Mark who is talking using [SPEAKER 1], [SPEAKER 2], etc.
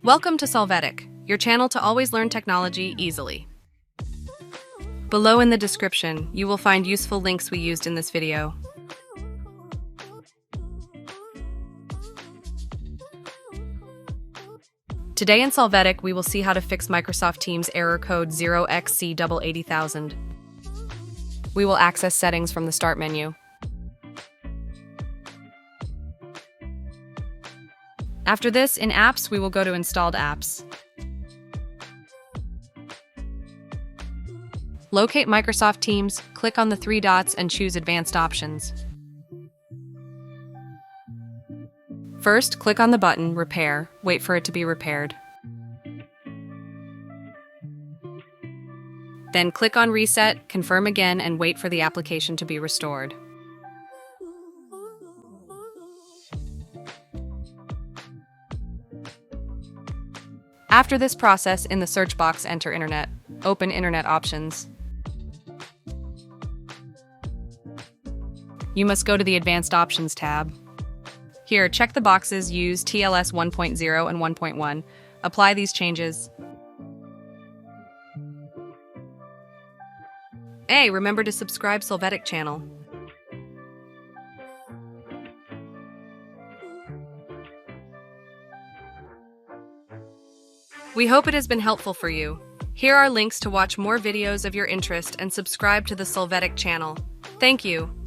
[SPEAKER 1] Welcome to Solvetic, your channel to always learn technology easily. Below in the description, you will find useful links we used in this video. Today in Solvetic, we will see how to fix Microsoft Teams error code 0xcaa80000. We will access settings from the Start menu. After this, in Apps, we will go to Installed Apps. Locate Microsoft Teams, click on the three dots and choose Advanced Options. First, click on the button Repair, wait for it to be repaired. Then click on Reset, confirm again, and wait for the application to be restored. After this process, in the search box, enter Internet. Open Internet options. You must go to the Advanced Options tab. Here, check the boxes Use TLS 1.0 and 1.1. Apply these changes. Hey, remember to subscribe Solvetic channel. We hope it has been helpful for you. Here are links to watch more videos of your interest and subscribe to the Solvetic channel. Thank you.